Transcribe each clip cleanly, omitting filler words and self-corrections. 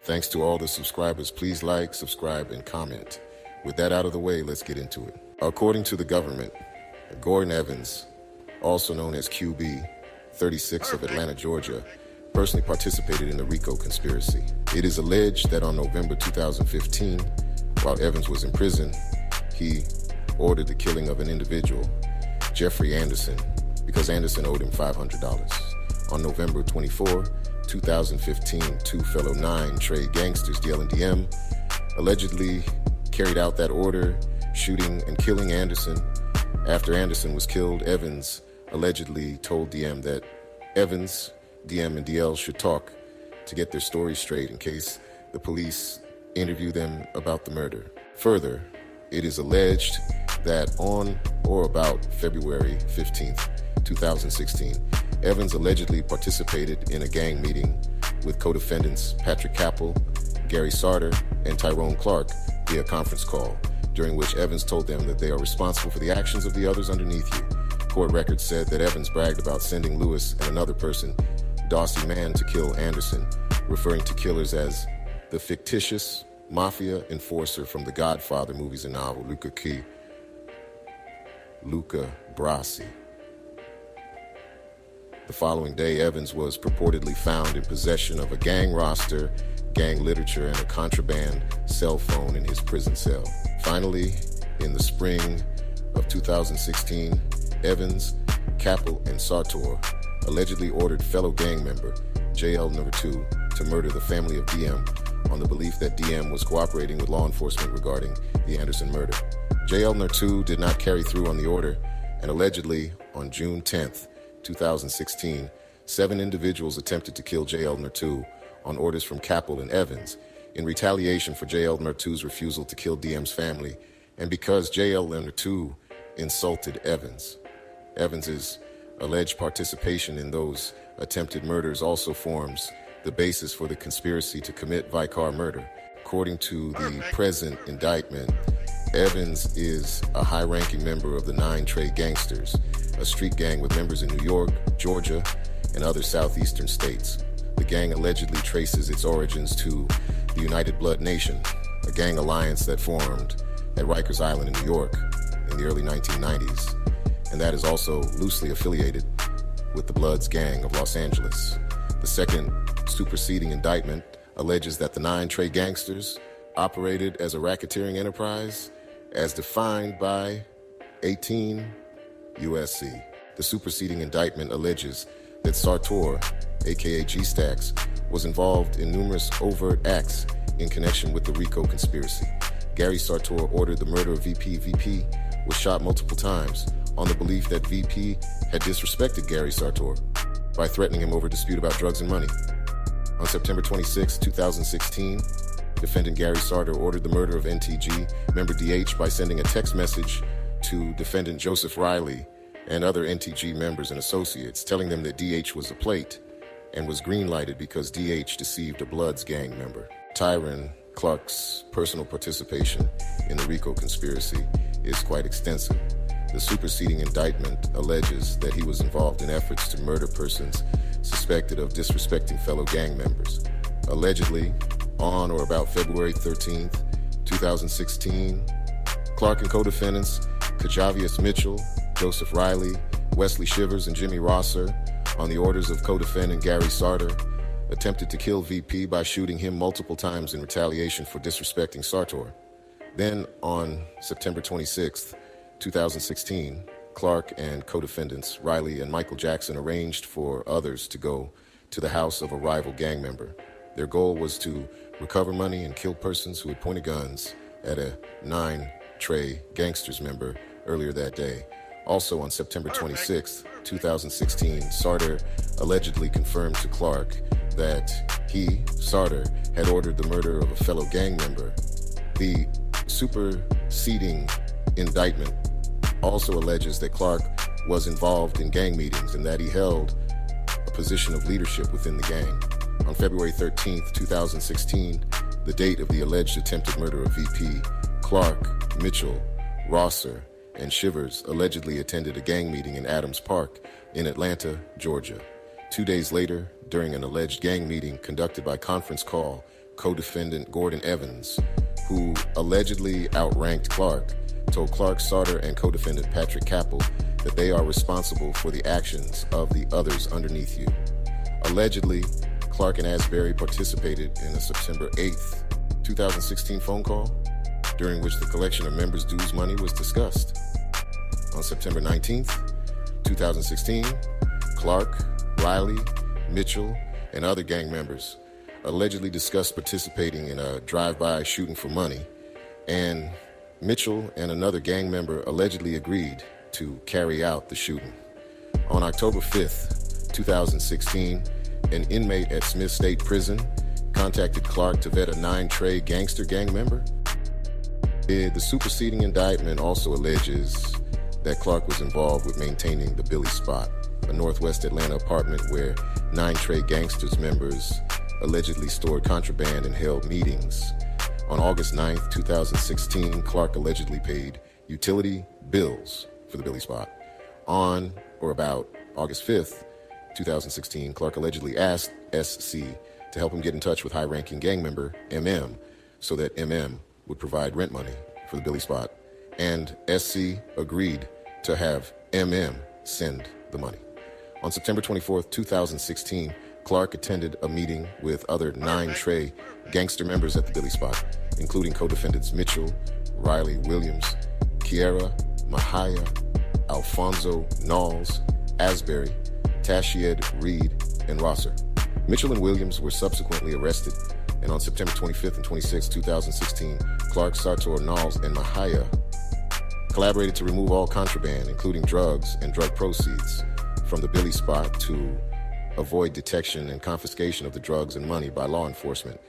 Thanks to all the subscribers. Please like, subscribe, and comment. With that out of the way, let's get into it. According to the government, Gordon Evans, also known as QB, 36 of Atlanta, Georgia, personally participated in the RICO conspiracy. It is alleged that on November 2015, while Evans was in prison, he ordered the killing of an individual, Jeffrey Anderson, because Anderson owed him $500. On November 24, 2015, two fellow 9 Trey Gangsters, DL and DM, allegedly carried out that order, shooting and killing Anderson. After Anderson was killed, Evans allegedly told DM that Evans, DM, and DL should talk to get their story straight in case the police interview them about the murder. Further, it is alleged that on or about February 15th, 2016, Evans allegedly participated in a gang meeting with co-defendants Patrick Capel, Gary Sarter, and Tyrone Clark via conference call, during which Evans told them that they are responsible for the actions of the others underneath you. Court records said that Evans bragged about sending Lewis and another person, Dossie Mann, to kill Anderson, referring to killers as the fictitious mafia enforcer from the Godfather movies and novel, Luca Brasi. The following day, Evans was purportedly found in possession of a gang roster, gang literature, and a contraband cell phone in his prison cell. Finally, in the spring of 2016, Evans, Capel, and Sartor allegedly ordered fellow gang member JL No. 2 to murder the family of DM on the belief that DM was cooperating with law enforcement regarding the Anderson murder. JL No. 2 did not carry through on the order, and allegedly on June 10th, 2016, 7 individuals attempted to kill JL No. 2 on orders from Capel and Evans in retaliation for JL No. 2's refusal to kill DM's family, and because JL No. 2 insulted Evans. Evans's alleged participation in those attempted murders also forms the basis for the conspiracy to commit Vicar murder. According to the present indictment, Evans is a high-ranking member of the 9 Trey Gangsters, a street gang with members in New York, Georgia, and other southeastern states. The gang allegedly traces its origins to the United Blood Nation, a gang alliance that formed at Rikers Island in New York in the early 1990s, and that is also loosely affiliated with the Bloods gang of Los Angeles. The second superseding indictment alleges that the 9 Trey Gangsters operated as a racketeering enterprise as defined by 18 USC. The superseding indictment alleges that Sartor, aka G-Stacks, was involved in numerous overt acts in connection with the RICO conspiracy. Gary Sartor ordered the murder of VP. VP was shot multiple times on the belief that VP had disrespected Gary Sartor by threatening him over a dispute about drugs and money. On September 26, 2016, defendant Gary Sartor ordered the murder of NTG member DH by sending a text message to defendant Joseph Riley and other NTG members and associates, telling them that DH was a plate and was green-lighted because DH deceived a Bloods gang member. Tyrone Clark's personal participation in the RICO conspiracy is quite extensive. The superseding indictment alleges that he was involved in efforts to murder persons suspected of disrespecting fellow gang members. Allegedly, on or about February 13th, 2016, Clark and co-defendants Kajavius Mitchell, Joseph Riley, Wesley Shivers, and Jimmy Rosser, on the orders of co-defendant Gary Sarter, attempted to kill VP by shooting him multiple times in retaliation for disrespecting Sartor. Then, on September 26th, 2016, Clark and co-defendants Riley and Michael Jackson arranged for others to go to the house of a rival gang member. Their goal was to recover money and kill persons who had pointed guns at a 9 Trey Gangsters member earlier that day. Also on September 26, 2016, Sarter allegedly confirmed to Clark that he, Sarter, had ordered the murder of a fellow gang member. The superseding indictment also alleges that Clark was involved in gang meetings and that he held a position of leadership within the gang. On February 13, 2016, the date of the alleged attempted murder of VP, Clark, Mitchell, Rosser, and Shivers allegedly attended a gang meeting in Adams Park in Atlanta, Georgia. 2 days later, during an alleged gang meeting conducted by conference call co-defendant Gordon Evans, who allegedly outranked Clark, told Clark, Sartor, and co-defendant Patrick Capel that they are responsible for the actions of the others underneath you. Allegedly, Clark and Asbury participated in a September 8th, 2016 phone call during which the collection of members' dues money was discussed. On September 19th, 2016, Clark, Riley, Mitchell, and other gang members allegedly discussed participating in a drive-by shooting for money, and Mitchell and another gang member allegedly agreed to carry out the shooting. On October 5th, 2016, an inmate at Smith State Prison contacted Clark to vet a Trey Gangster gang member. The superseding indictment also alleges that Clark was involved with maintaining the Billy Spot, a Northwest Atlanta apartment where Trey Gangsters members allegedly stored contraband and held meetings. On August 9th, 2016, Clark allegedly paid utility bills for the Billy Spot. On or about August 5th, 2016, Clark allegedly asked SC to help him get in touch with high-ranking gang member MM so that MM would provide rent money for the Billy Spot, and SC agreed to have MM send the money. On September 24th, 2016, Clark attended a meeting with other Trey Gangster members at the Billy Spot, including co-defendants Mitchell, Riley Williams, Kiera, Mahia, Alfonso Knowles, Asbury, Tashied Reed, and Rosser. Mitchell and Williams were subsequently arrested, and on September 25th and 26th, 2016, Clark, Sartor, Knowles, and Mahia collaborated to remove all contraband, including drugs and drug proceeds, from the Billy Spot to avoid detection and confiscation of the drugs and money by law enforcement.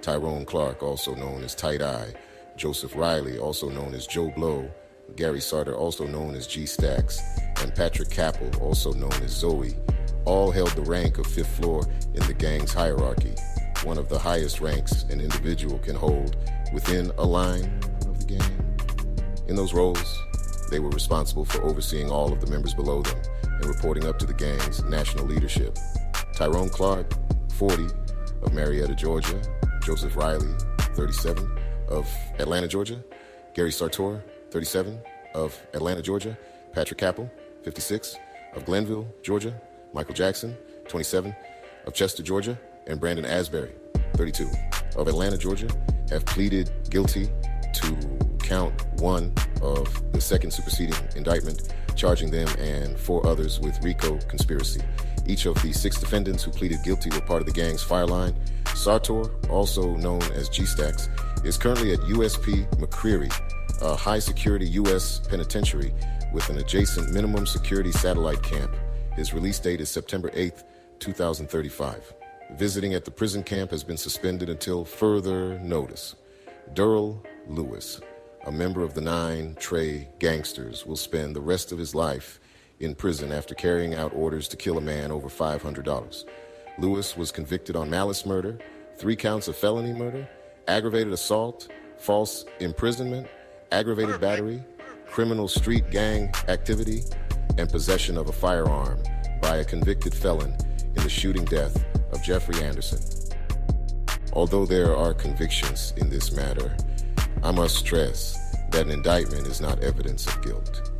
Tyrone Clark, also known as Tight Eye, Joseph Riley, also known as Joe Blow, Gary Sartor, also known as G Stacks, and Patrick Capel, also known as Zoe, all held the rank of fifth floor in the gang's hierarchy, one of the highest ranks an individual can hold within a line of the gang. In those roles, they were responsible for overseeing all of the members below them and reporting up to the gang's national leadership. Tyrone Clark, 40, of Marietta, Georgia; Joseph Riley, 37, of Atlanta, Georgia; Gary Sartor, 37, of Atlanta, Georgia; Patrick Capel, 56, of Glenville, Georgia; Michael Jackson, 27, of Chester, Georgia; and Brandon Asbury, 32, of Atlanta, Georgia, have pleaded guilty to count 1 of the second superseding indictment, charging them and 4 others with RICO conspiracy. Each of the 6 defendants who pleaded guilty were part of the gang's fireline. Sartor, also known as G-Stacks, is currently at USP McCreary, a high-security U.S. penitentiary with an adjacent minimum security satellite camp. His release date is September 8th, 2035. Visiting at the prison camp has been suspended until further notice. Durrell Lewis, a member of the Trey Gangsters, will spend the rest of his life in prison after carrying out orders to kill a man over $500. Lewis was convicted on malice murder, 3 counts of felony murder, aggravated assault, false imprisonment, aggravated battery, criminal street gang activity, and possession of a firearm by a convicted felon in the shooting death of Jeffrey Anderson. Although there are convictions in this matter, I must stress that an indictment is not evidence of guilt.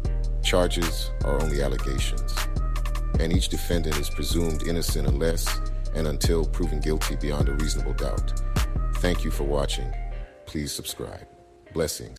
Charges are only allegations, and each defendant is presumed innocent unless and until proven guilty beyond a reasonable doubt. Thank you for watching. Please subscribe. Blessings.